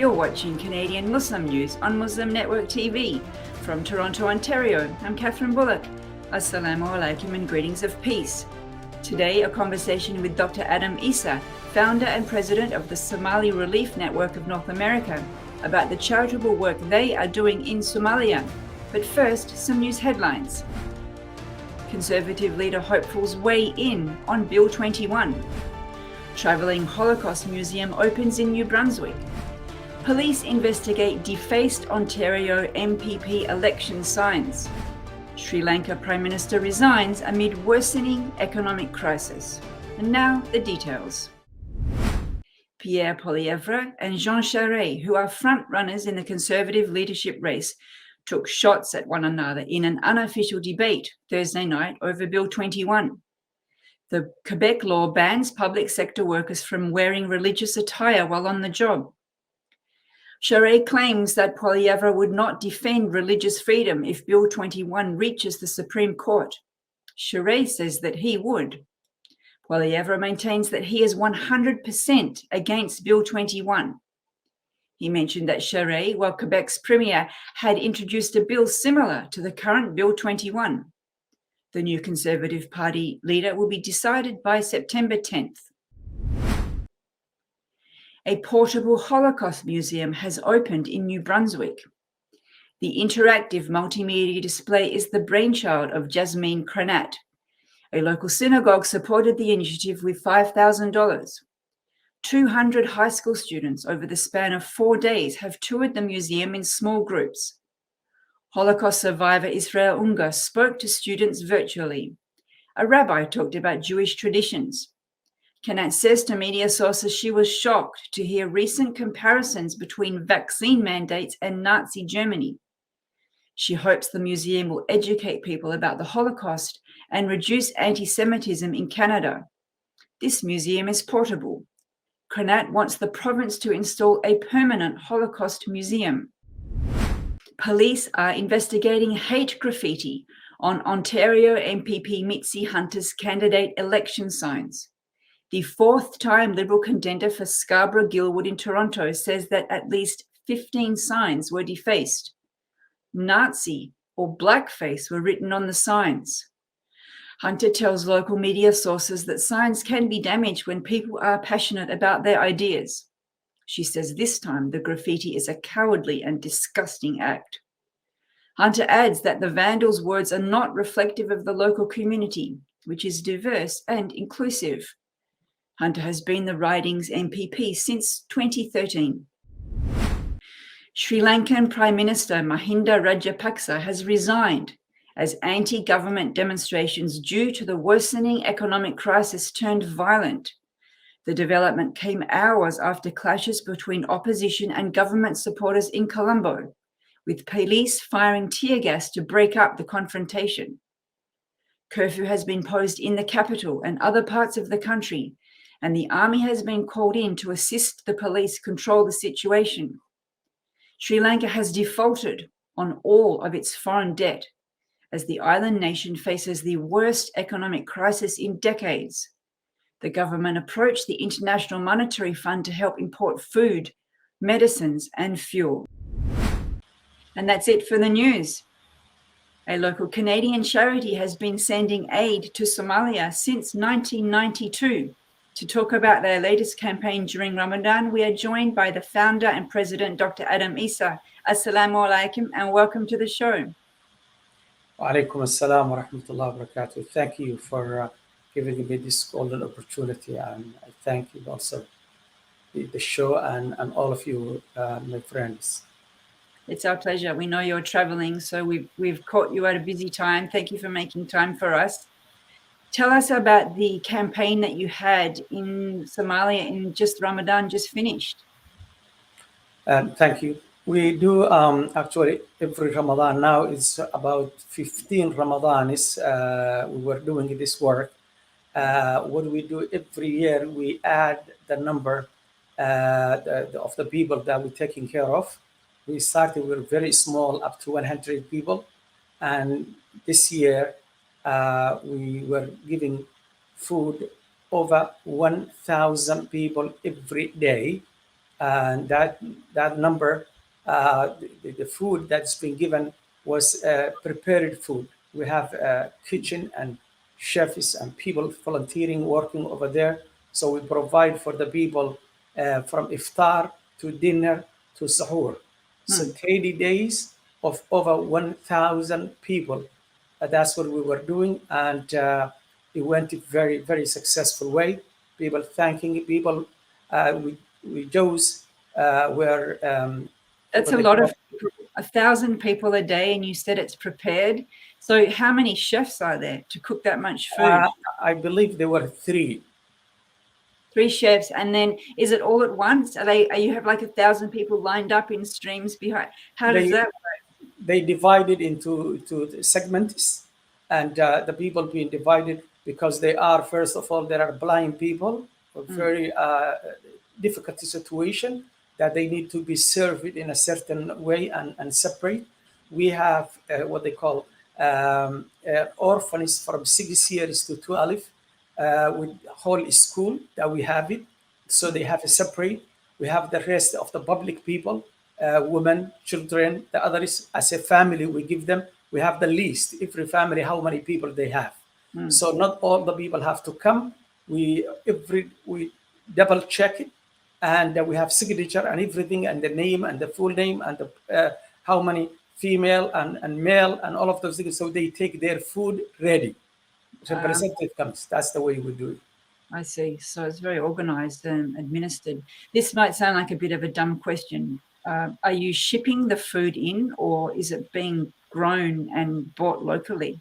You're watching Canadian Muslim News on Muslim Network TV. From Toronto, Ontario, I'm Catherine Bullock. Assalamu alaikum and greetings of peace. Today, a conversation with Dr. Adam Essa, founder and president of the Somali Relief Network of North America, about the charitable work they are doing in Somalia. But first, some news headlines. Conservative leader hopefuls weigh in on Bill 21. Travelling Holocaust Museum opens in New Brunswick. Police investigate Defaced Ontario MPP election signs. Sri Lanka Prime Minister resigns amid worsening economic crisis. And now the details. Pierre Poilievre and Jean Charest, who are front-runners in the Conservative leadership race, took shots at one another in an unofficial debate Thursday night over Bill 21. The Quebec law bans public sector workers from wearing religious attire while on the job. Charest claims that Poilievre would not defend religious freedom if Bill 21 reaches the Supreme Court. Charest says that he would. Poilievre maintains that he is 100% against Bill 21. He mentioned that Charest, while Quebec's premier, had introduced a bill similar to the current Bill 21. The new Conservative Party leader will be decided by September 10th. A portable Holocaust museum has opened in New Brunswick. The interactive multimedia display is the brainchild of Jasmine Cranat. A local synagogue supported the initiative with $5,000. 200 high school students over the span of 4 days have toured the museum in small groups. Holocaust survivor Israel Unger spoke to students virtually. A rabbi talked about Jewish traditions. Cranat says to media sources she was shocked to hear recent comparisons between vaccine mandates and Nazi Germany. She hopes the museum will educate people about the Holocaust and reduce anti-Semitism in Canada. This museum is portable. Cranat wants the province to install a permanent Holocaust museum. Police are investigating hate graffiti on Ontario MPP Mitzi Hunter's candidate election signs. The fourth-time Liberal contender for Scarborough-Guildwood in Toronto says that at least 15 signs were defaced. Nazi or blackface were written on the signs. Hunter tells local media sources that signs can be damaged when people are passionate about their ideas. She says this time the graffiti is a cowardly and disgusting act. Hunter adds that the vandals' words are not reflective of the local community, which is diverse and inclusive. Hunter has been the riding's MPP since 2013. Sri Lankan Prime Minister Mahinda Rajapaksa has resigned as anti-government demonstrations due to the worsening economic crisis turned violent. The development came hours after clashes between opposition and government supporters in Colombo, with police firing tear gas to break up the confrontation. Curfew has been posed in the capital and other parts of the country, and the army has been called in to assist the police control the situation. Sri Lanka has defaulted on all of its foreign debt as the island nation faces the worst economic crisis in decades. The government approached the International Monetary Fund to help import food, medicines, and fuel. And that's it for the news. A local Canadian charity has been sending aid to Somalia since 1992. To talk about their latest campaign during Ramadan, we are joined by the founder and president, Dr. Adam Essa. Assalamu alaikum and welcome to the show. Wa alaikum assalam wa rahmatullahi wa barakatuh. Thank you for giving me this golden opportunity, and I thank you also the show and all of you, my friends. It's our pleasure. We know you're traveling, so we've caught you at a busy time. Thank you for making time for us. Tell us about the campaign that you had in Somalia in just Ramadan, just finished. Thank you. We do actually every Ramadan now. It's about 15 Ramadanis. We were doing this work. What we do every year, we add the number of the people that we're taking care of. We started with very small, up to 100 people. And this year, we were giving food over 1,000 people every day. and that number, the food that's been given was prepared food. We have a kitchen and chefs and people volunteering working over there. So we provide for the people from iftar to dinner to sahur. So 30 days of over 1,000 people. That's what we were doing, and it went a very, very successful way. People thanking people. We Joes were That's what a they lot call. of people, 1,000 people a day, and you said it's prepared. So how many chefs are there to cook that much food? I believe there were three. 3 chefs, and then is it all at once? Are you have like 1,000 people lined up in streams behind? How does They that work? they divided into segments, and the people being divided because they are, first of all, there are blind people, a very difficult situation that they need to be served in a certain way and separate. We have what they call orphans from 6 years to 12 with whole school that we have it. So they have a separate. We have the rest of the public people, women, children, the others as a family. We give them. We have the list. Every family, how many people they have. So not all the people have to come. We double check it, and we have signature and everything, and the name and the full name and the how many female and male and all of those things. So they take their food ready. Representative comes. That's the way we do it. I see. So it's very organized and administered. This might sound like a bit of a dumb question. Are you shipping the food in, or is it being grown and bought locally?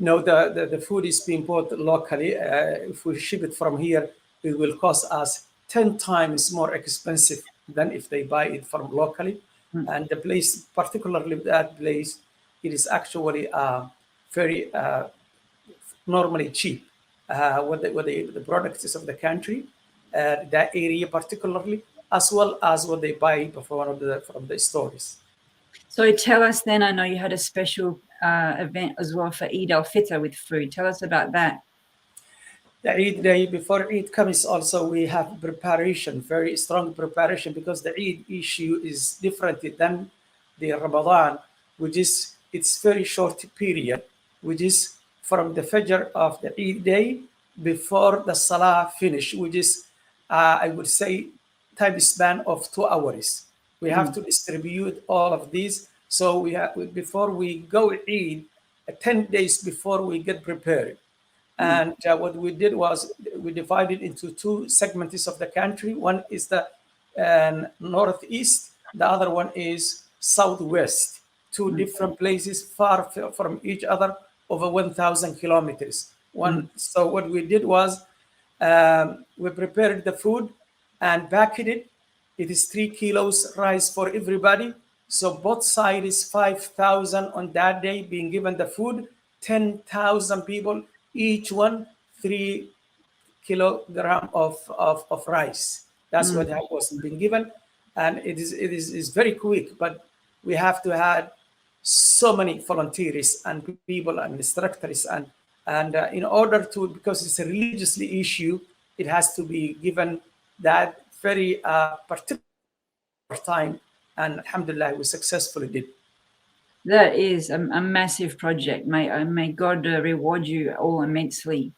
No, the food is being bought locally. If we ship it from here, it will cost us 10 times more expensive than if they buy it from locally. And the place, particularly that place, it is actually very normally cheap. With the products of the country, that area particularly, as well as what they buy from the stores. So tell us then, I know you had a special event as well for Eid al-Fitr with food. Tell us about that. The Eid day before Eid comes also, we have preparation, very strong preparation, because the Eid issue is different than the Ramadan, which is it's very short period, which is from the Fajr of the Eid day before the Salah finish, which is I would say time span of 2 hours. We have to distribute all of these. So before we go Eid, 10 days before we get prepared. And what we did was we divided into two segments of the country. One is the northeast, the other one is southwest. Two different places far from each other, over 1,000 kilometers. So what we did was we prepared the food and packed it. It is 3 kilos rice for everybody. So both sides is 5,000 on that day being given the food, 10,000 people, each one 3 kilogram of rice. That's what was being given. And it is very quick, but we have to have so many volunteers and people and instructors and in order to, because it's a religiously issue, it has to be given that very particular time, and alhamdulillah we successfully did. That is a massive project. May God reward you all immensely.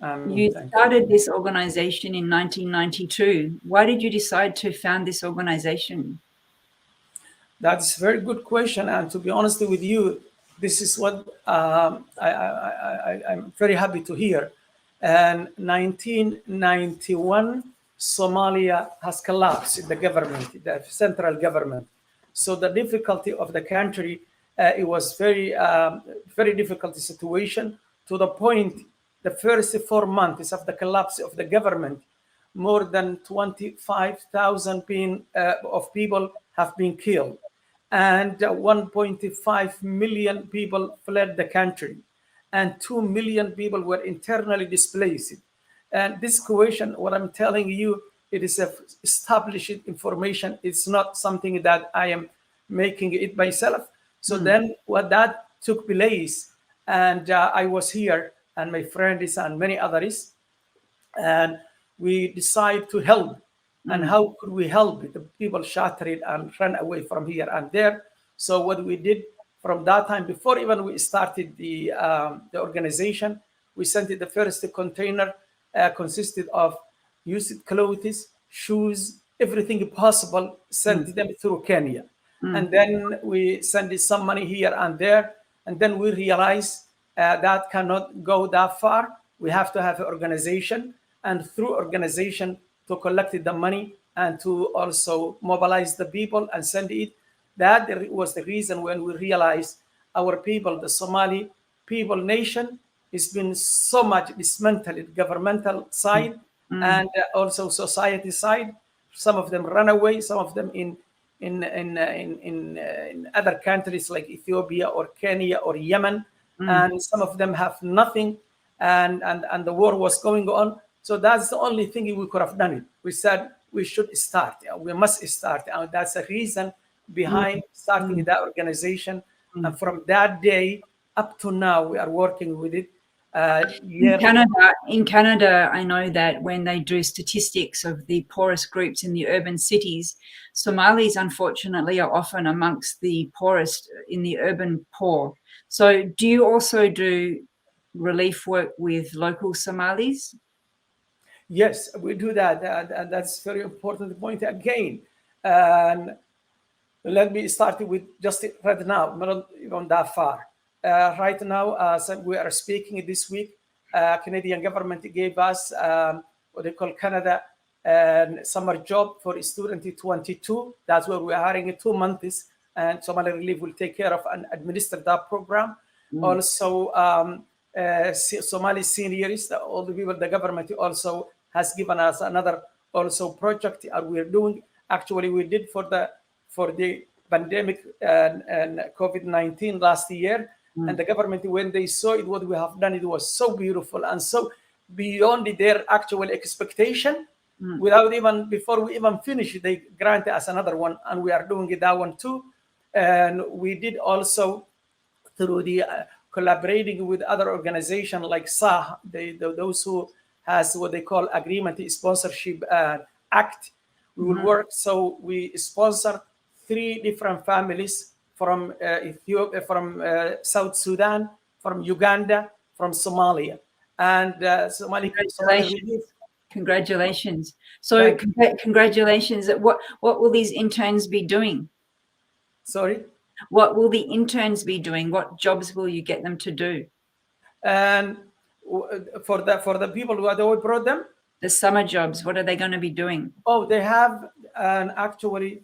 You started this organization in 1992. Why did you decide to found this organization? That's a very good question, and to be honest with you, this is what I'm very happy to hear. And 1991, Somalia has collapsed, the government, the central government. So the difficulty of the country, it was very difficult situation, to the point the first 4 months of the collapse of the government, more than 25,000 of people have been killed, and 1.5 million people fled the country, and 2 million people were internally displaced. And this question, what I'm telling you, it is established information. It's not something that I am making it myself. So then what that took place, and I was here, and my friends and many others, and we decided to help and how could we help the people shattered and run away from here and there. So what we did from that time, before even we started the organization, we sent it the first container consisted of used clothes, shoes, everything possible, sent them through Kenya. And then we sent some money here and there. And then we realized that cannot go that far. We have to have an organization, and through organization to collect the money and to also mobilize the people and send it. That was the reason when we realized our people, the Somali people nation, has been so much dismantled, governmental side and also society side. Some of them run away, some of them in other countries like Ethiopia or Kenya or Yemen, and some of them have nothing, and the war was going on. So that's the only thing we could have done. We said we should start. We must start, and that's the reason behind starting that organization. And from that day up to now, we are working with it. In Canada, I know that when they do statistics of the poorest groups in the urban cities, Somalis, unfortunately, are often amongst the poorest in the urban poor. So do you also do relief work with local Somalis? Yes, we do that. And that's very important point again. And let me start with just right now, not even that far. Right now, so we are speaking this week. Canadian government gave us what they call Canada summer job for student 22. That's where we are hiring 2 months, and Somali Relief will take care of and administer that program. Also, Somali seniors, all the people, the government also has given us another also project we're doing. Actually, we did for the pandemic and COVID-19 last year. And the government, when they saw it, what we have done, it was so beautiful and so beyond their actual expectation. Without even, before we even finish, they granted us another one, and we are doing that one too. And we did also through the collaborating with other organizations like SAH, those who has what they call agreement sponsorship act. We will work, so we sponsor 3 different families from Ethiopia, from South Sudan, from Uganda, from Somalia, and Somali Relief. Congratulations. So congratulations. What will these interns be doing? Sorry? What will the interns be doing? What jobs will you get them to do? And for the people who we brought them? The summer jobs, what are they going to be doing? Oh, they have actually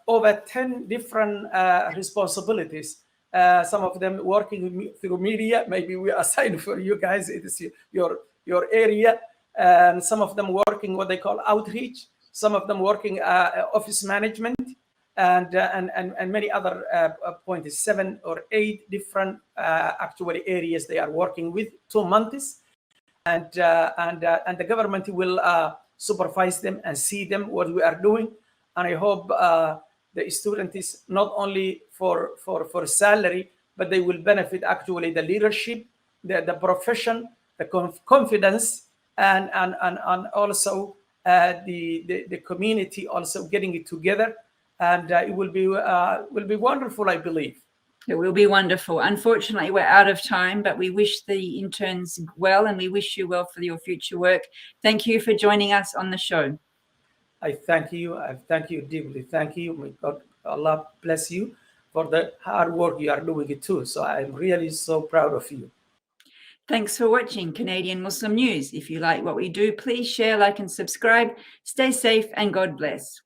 over 10 different responsibilities. Some of them working through media. Maybe we assign for you guys. It is your area. And some of them working what they call outreach. Some of them working office management, and many other points. 7 or 8 different actually areas they are working with 2 months, and the government will supervise them and see them what we are doing. And I hope the student is not only for salary, but they will benefit actually the leadership, the profession, the confidence, and also the community also getting it together, and it will be wonderful, I believe. It will be wonderful. Unfortunately, we're out of time, but we wish the interns well, and we wish you well for your future work. Thank you for joining us on the show. I thank you. I thank you deeply. Thank you. May God, Allah bless you for the hard work you are doing it too. So I'm really so proud of you. Thanks for watching Canadian Muslim News. If you like what we do, please share, like, and subscribe. Stay safe, and God bless.